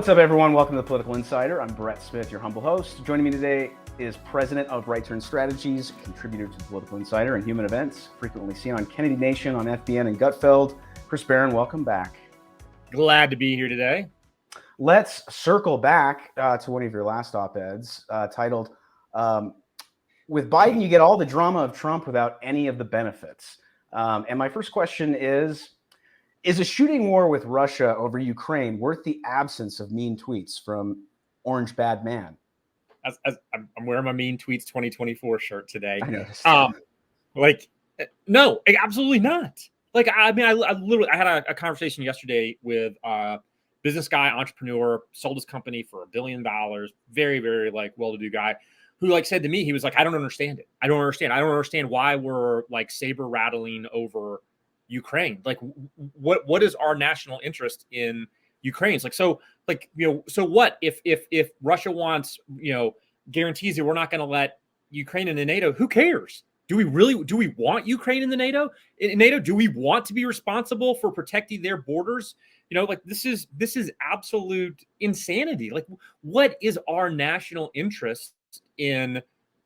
What's up, everyone? Welcome to the Political Insider. I'm Brett Smith, your humble host. Joining me today is president of Right Turn Strategies, contributor to the Political Insider and Human Events, frequently seen on Kennedy Nation, on FBN, and Gutfeld. Chris Barron, welcome back. Glad to be here today. Let's circle back to one of your last op-eds titled, With Biden, you get all the drama of Trump without any of the benefits. And my first question is a shooting war with Russia over Ukraine worth the absence of mean tweets from Orange Bad Man? As I'm wearing my Mean Tweets 2024 shirt today. I noticed. No, absolutely not. I literally had a conversation yesterday with a business guy, entrepreneur, sold his company for $1 billion, very, very well-to-do guy, who said to me, he was like, I don't understand it. I don't understand why we're saber rattling over Ukraine. What is our national interest in Ukraine? It's so what if Russia wants, guarantees that we're not going to let Ukraine into NATO? Who cares? Do we want Ukraine in the NATO? Do we want to be responsible for protecting their borders? This is absolute insanity. What is our national interest in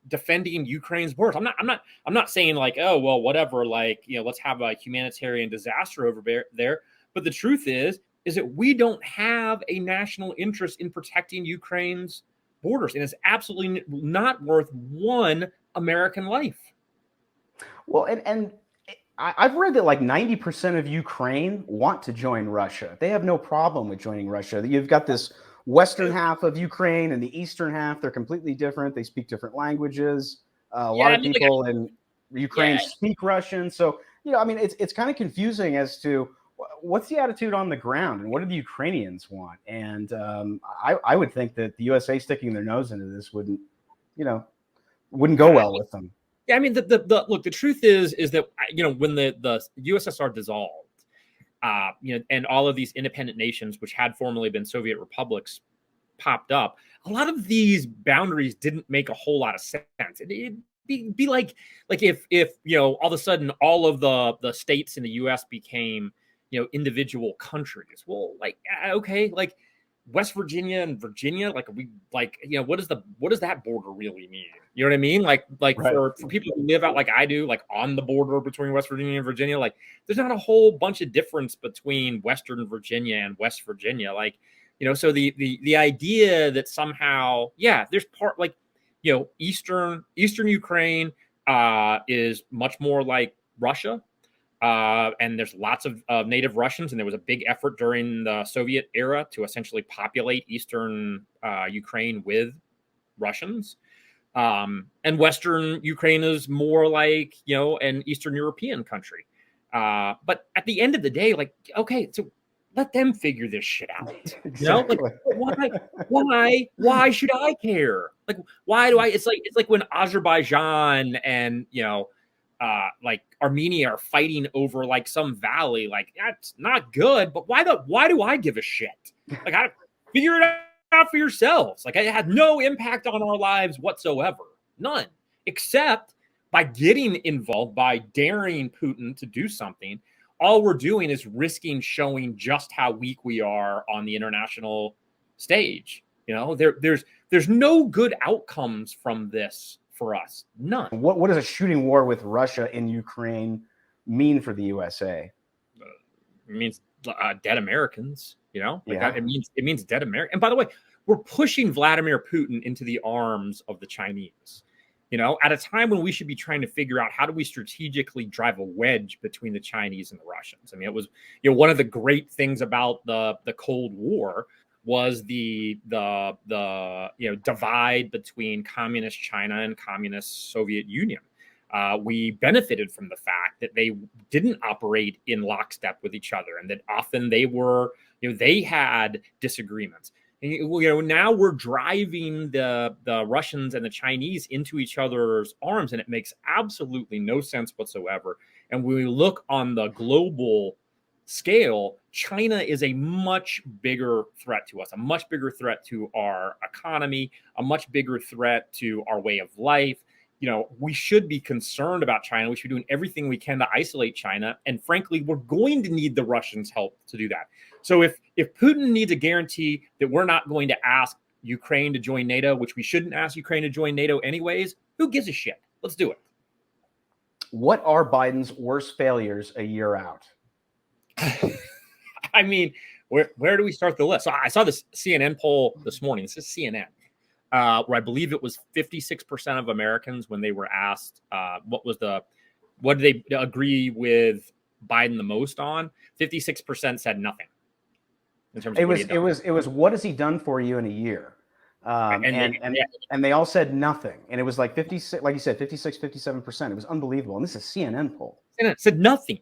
defending Ukraine's borders? I'm not saying oh, well, whatever, let's have a humanitarian disaster over there. But the truth is that we don't have a national interest in protecting Ukraine's borders. And it's absolutely not worth one American life. Well, and I've read that 90% of Ukraine want to join Russia. They have no problem with joining Russia. You've got this western half of Ukraine and the eastern half. They're completely different. They speak different languages. A lot of people in Ukraine speak Russian. So, it's kind of confusing as to what's the attitude on the ground and what do the Ukrainians want? And I would think that the USA sticking their nose into this wouldn't go well with them. Yeah, the truth is that when the USSR dissolved, and all of these independent nations, which had formerly been Soviet republics, popped up, a lot of these boundaries didn't make a whole lot of sense. It'd be like if all of a sudden all of the states in the U.S. became individual countries. Well, okay, West Virginia and Virginia, what does that border really mean? You know what I mean? Right. For people who live out like I do, on the border between West Virginia and Virginia, there's not a whole bunch of difference between Western Virginia and West Virginia. So the idea that somehow, there's part Eastern Ukraine is much more like Russia. And there's lots of native Russians, and there was a big effort during the Soviet era to essentially populate Eastern Ukraine with Russians. And Western Ukraine is more like, an Eastern European country. But at the end of the day, okay, so let them figure this shit out. Exactly. Why should I care? Why do I? It's like when Azerbaijan and Armenia are fighting over some valley. That's not good. But why do I give a shit? I figure it out for yourselves. It had no impact on our lives whatsoever. None. Except by getting involved, by daring Putin to do something. All we're doing is risking showing just how weak we are on the international stage. There's no good outcomes from this for us. None. What does a shooting war with Russia in Ukraine mean for the USA? It means dead Americans. It means dead Americans. And by the way, we're pushing Vladimir Putin into the arms of the Chinese. At a time when we should be trying to figure out how do we strategically drive a wedge between the Chinese and the Russians. It was one of the great things about the Cold War was the divide between communist China and communist Soviet Union. We benefited from the fact that they didn't operate in lockstep with each other, and that often they were, they had disagreements. And, now we're driving the Russians and the Chinese into each other's arms, and it makes absolutely no sense whatsoever. And when we look on the global scale, China is a much bigger threat to us, a much bigger threat to our economy, a much bigger threat to our way of life. we should be concerned about China. We should be doing everything we can to isolate China. And frankly, we're going to need the Russians' help to do that. So if Putin needs a guarantee that we're not going to ask Ukraine to join NATO, which we shouldn't ask Ukraine to join NATO anyways, who gives a shit? Let's do it. What are Biden's worst failures a year out? I mean, where do we start the list? So I saw this CNN poll this morning. This is CNN, where I believe it was 56% of Americans, when they were asked what did they agree with Biden the most on, 56% said nothing. In terms of it was what has he done for you in a year? And they all said nothing. And it was like 56, like you said, 56, 57%. It was unbelievable. And this is a CNN poll. And it said nothing.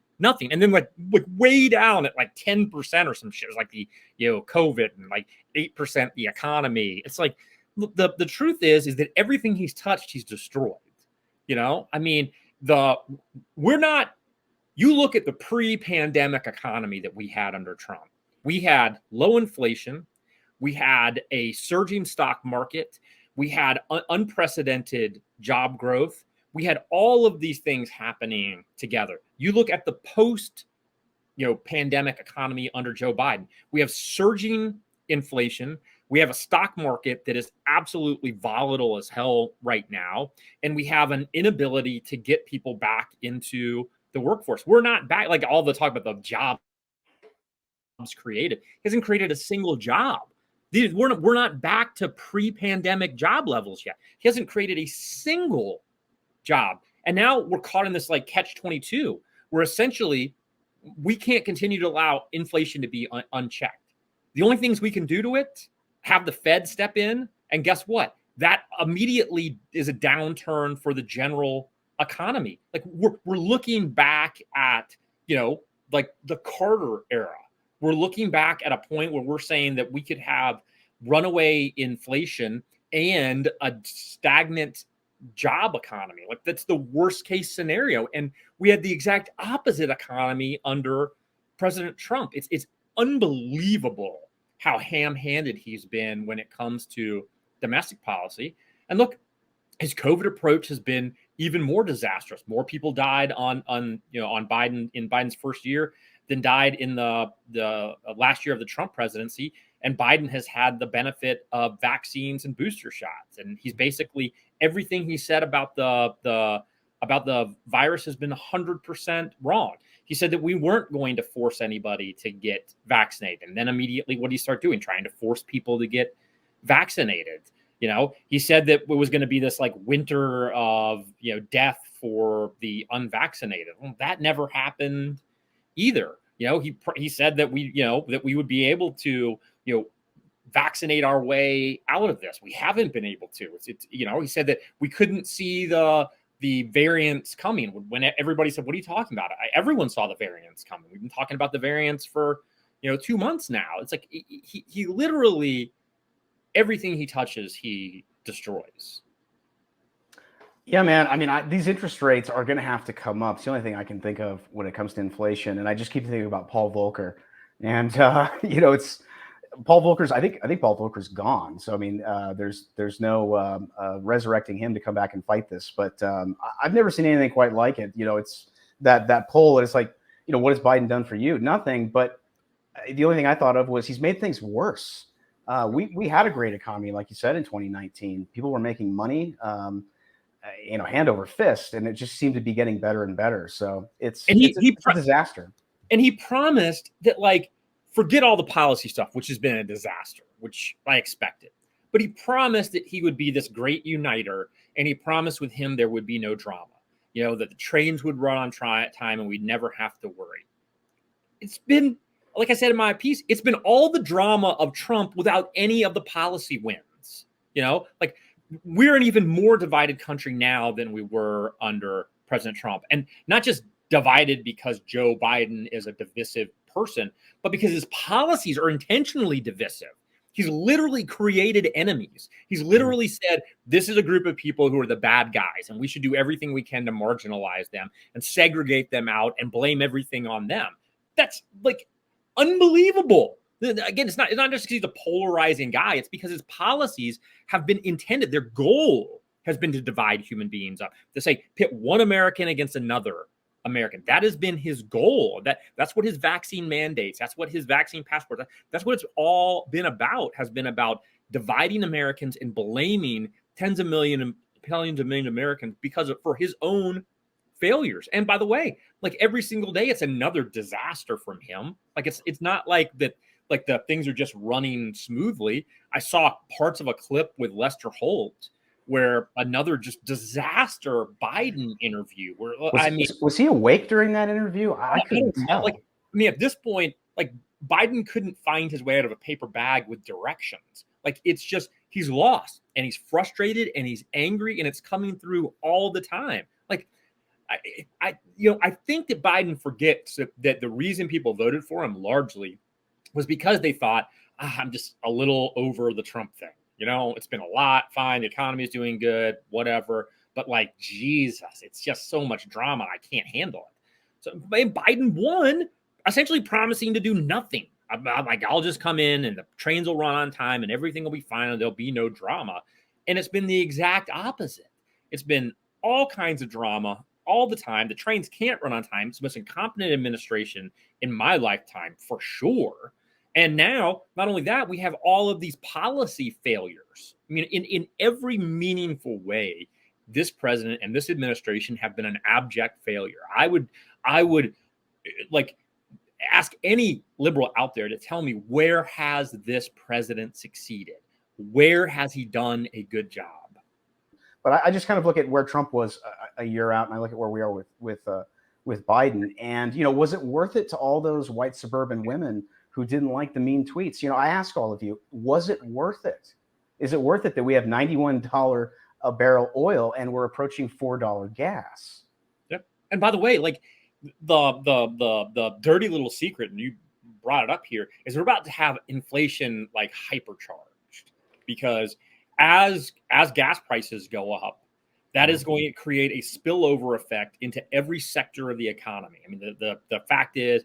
And then like way down at like 10% or some shit. It was like the, COVID, and like 8% the economy. It's like, the truth is that everything he's touched, he's destroyed. I mean, you look at the pre-pandemic economy that we had under Trump. We had low inflation. We had a surging stock market. We had unprecedented job growth. We had all of these things happening together. You look at the pandemic economy under Joe Biden. We have surging inflation. We have a stock market that is absolutely volatile as hell right now. And we have an inability to get people back into the workforce. We're not back, like all the talk about the jobs created. He hasn't created a single job. We're not back to pre-pandemic job levels yet. He hasn't created a single job. And now we're caught in this like catch-22, where essentially we can't continue to allow inflation to be unchecked. The only things we can do to it, have the Fed step in, and guess what? That immediately is a downturn for the general economy. Like we're looking back at, like the Carter era. We're looking back at a point where we're saying that we could have runaway inflation and a stagnant job economy. Like that's the worst case scenario. And we had the exact opposite economy under President Trump. It's unbelievable how ham-handed he's been when it comes to domestic policy. And look, his COVID approach has been even more disastrous. More people died on Biden in Biden's first year than died in the last year of the Trump presidency. And Biden has had the benefit of vaccines and booster shots. And he's basically, everything he said about the virus has been 100% wrong. He said that we weren't going to force anybody to get vaccinated. And then immediately what did he start doing? Trying to force people to get vaccinated. He said that it was going to be this like winter of, death for the unvaccinated. Well, that never happened either. He said that we would be able to, vaccinate our way out of this. We haven't been able to. He said that we couldn't see the variants coming. When everybody said, "What are you talking about?" Everyone saw the variants coming. We've been talking about the variants for 2 months now. It's like he literally, everything he touches, he destroys. Yeah, man. I mean, these interest rates are going to have to come up. It's the only thing I can think of when it comes to inflation. And I just keep thinking about Paul Volcker. And, it's Paul Volcker's, I think Paul Volcker's gone. So, I mean, there's no resurrecting him to come back and fight this. But I've never seen anything quite like it. It's that poll. It's like, what has Biden done for you? Nothing. But the only thing I thought of was he's made things worse. We had a great economy, like you said, in 2019. People were making money. Hand over fist, and it just seemed to be getting better and better. So it's a disaster. And he promised that, like, forget all the policy stuff, which has been a disaster, which I expected. But he promised that he would be this great uniter, and he promised with him there would be no drama. That the trains would run on time and we'd never have to worry. It's been, like I said in my piece, it's been all the drama of Trump without any of the policy wins. Like, we're an even more divided country now than we were under President Trump. And not just divided because Joe Biden is a divisive person, but because his policies are intentionally divisive. He's literally created enemies. He's literally said, this is a group of people who are the bad guys, and we should do everything we can to marginalize them and segregate them out and blame everything on them. That's like unbelievable. Again, it's not just because he's a polarizing guy. It's because his policies have been intended. Their goal has been to divide human beings up, to say pit one American against another American. That has been his goal. That's what his vaccine mandates. That's what his vaccine passport. That's what it's all been about. Has been about dividing Americans and blaming tens of millions of million Americans for his own failures. And by the way, like every single day, it's another disaster from him. Like it's not like that. Like the things are just running smoothly. I saw parts of a clip with Lester Holt where another just disaster Biden interview. Where was he awake during that interview? I couldn't tell. Like, I mean, at this point, like Biden couldn't find his way out of a paper bag with directions. Like it's just he's lost and he's frustrated and he's angry and it's coming through all the time. Like I think that Biden forgets that the reason people voted for him largely was because they thought, I'm just a little over the Trump thing. You know, it's been a lot, fine, the economy is doing good, whatever. But like, Jesus, it's just so much drama, I can't handle it. So Biden won, essentially promising to do nothing. I'm like, I'll just come in and the trains will run on time and everything will be fine and there'll be no drama. And it's been the exact opposite. It's been all kinds of drama all the time. The trains can't run on time. It's the most incompetent administration in my lifetime, for sure. And now, not only that, we have all of these policy failures. I mean, in every meaningful way, this president and this administration have been an abject failure. I would like ask any liberal out there to tell me, where has this president succeeded? Where has he done a good job? But I just kind of look at where Trump was a year out, and I look at where we are with Biden. And, you know, was it worth it to all those white suburban women who didn't like the mean tweets? You know, I ask all of you, was it worth it? Is it worth it that we have $91 a barrel oil and we're approaching $4 gas? Yep. And by the way, like the dirty little secret, and you brought it up here, is we're about to have inflation like hypercharged, because as gas prices go up, that is going to create a spillover effect into every sector of the economy. I mean, the fact is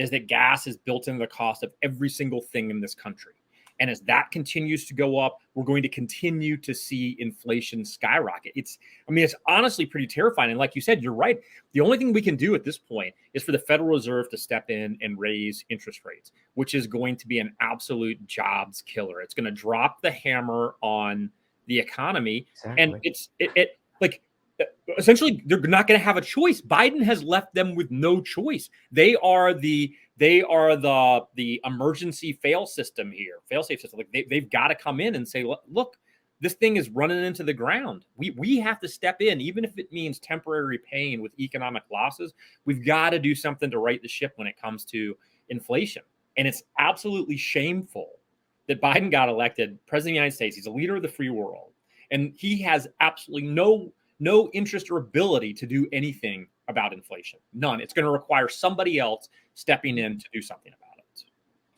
that gas is built into the cost of every single thing in this country. And as that continues to go up, we're going to continue to see inflation skyrocket. It's honestly pretty terrifying. And like you said, you're right. The only thing we can do at this point is for the Federal Reserve to step in and raise interest rates, which is going to be an absolute jobs killer. It's going to drop the hammer on the economy. Exactly. And it like essentially they're not going to have a choice. Biden has left them with no choice. They are the emergency fail-safe system here. Like they've got to come in and say, look, this thing is running into the ground. We have to step in, even if it means temporary pain with economic losses. We've got to do something to right the ship when it comes to inflation. And it's absolutely shameful that Biden got elected president of the United States. He's a leader of the free world, and he has absolutely no interest or ability to do anything about inflation. None. It's going to require somebody else stepping in to do something about it.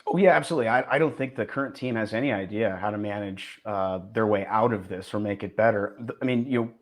Oh, yeah, absolutely. I don't think the current team has any idea how to manage their way out of this or make it better. I mean, you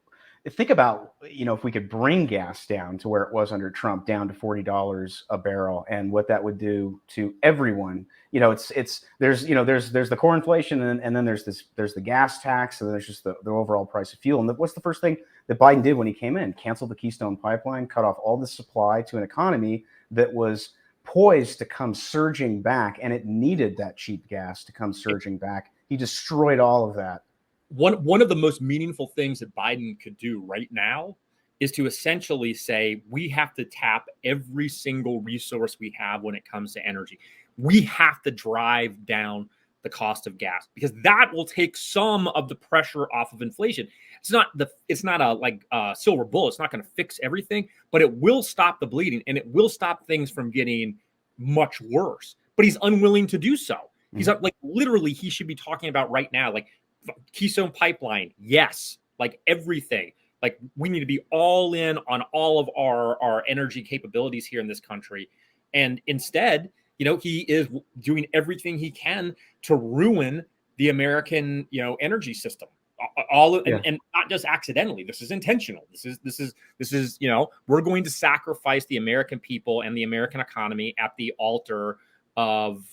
think about, if we could bring gas down to where it was under Trump, down to $40 a barrel, and what that would do to everyone. There's the core inflation, and then there's the gas tax, and then there's just the overall price of fuel. And what's the first thing that Biden did when he came in? Canceled the Keystone Pipeline, cut off all the supply to an economy that was poised to come surging back, and it needed that cheap gas to come surging back. He destroyed all of that. One of the most meaningful things that Biden could do right now is to essentially say, we have to tap every single resource we have when it comes to energy. We have to drive down the cost of gas, because that will take some of the pressure off of inflation. It's not a silver bullet. It's not going to fix everything, but it will stop the bleeding, and it will stop things from getting much worse. But he's unwilling to do so. Mm-hmm. He's like, literally, he should be talking about right now, like, Keystone Pipeline, yes, like everything. Like, we need to be all in on all of our energy capabilities here in this country. And instead, he is doing everything he can to ruin the American, energy system. And not just accidentally. This is intentional. This is we're going to sacrifice the American people and the American economy at the altar of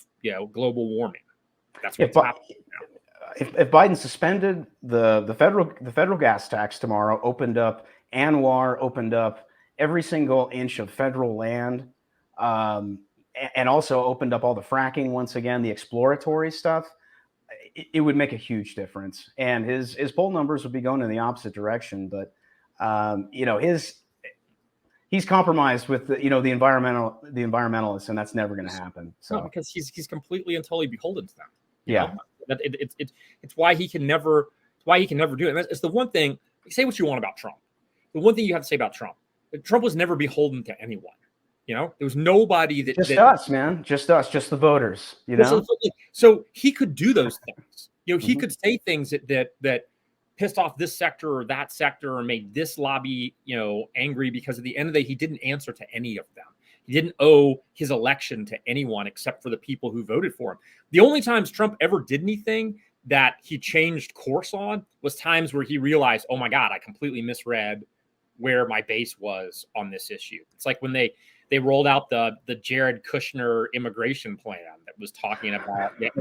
global warming. That's what's happening now. if Biden suspended the federal gas tax tomorrow, opened up Anwar, opened up every single inch of federal land, and also opened up all the fracking once again, the exploratory stuff, it would make a huge difference. And his poll numbers would be going in the opposite direction. But he's compromised with the environmentalists, and that's never going to happen. So because he's completely and totally beholden to them. Yeah. That it's why he can never do it. And it's the one thing. Say what you want about Trump. The one thing you have to say about Trump was never beholden to anyone. There was nobody that us, man, just us, just the voters. So he could do those things. He could say things that pissed off this sector or that sector or made this lobby angry, because at the end of the day he didn't answer to any of them. He didn't owe his election to anyone except for the people who voted for him. The only times Trump ever did anything that he changed course on was times where he realized, oh my God, I completely misread where my base was on this issue. It's like when they rolled out the Jared Kushner immigration plan that was talking about I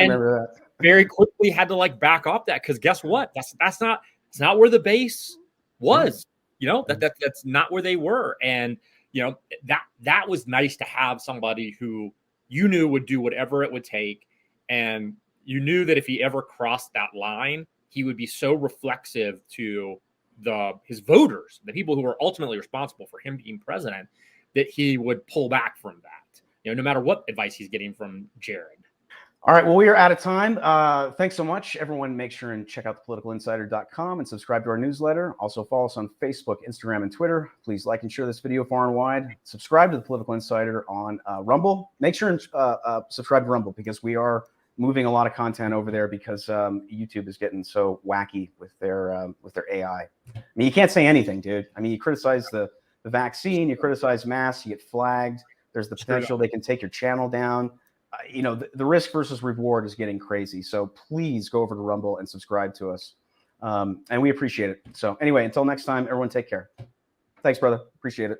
remember that. Very quickly had to back off that, because guess what? It's not where the base was. That's not where they were. And that was nice to have somebody who you knew would do whatever it would take. And you knew that if he ever crossed that line, he would be so reflexive to his voters, the people who were ultimately responsible for him being president, that he would pull back from that, no matter what advice he's getting from Jared. All right. Well, we are out of time. Thanks so much. Everyone, make sure and check out thepoliticalinsider.com and subscribe to our newsletter. Also follow us on Facebook, Instagram, and Twitter. Please like and share this video far and wide. Subscribe to The Political Insider on Rumble. Make sure and subscribe to Rumble, because we are moving a lot of content over there, because YouTube is getting so wacky with their AI. I mean, you can't say anything, dude. I mean, you criticize the vaccine, you criticize masks, you get flagged. There's the potential they can take your channel down. The risk versus reward is getting crazy. So please go over to Rumble and subscribe to us. And we appreciate it. So anyway, until next time, everyone take care. Thanks, brother. Appreciate it.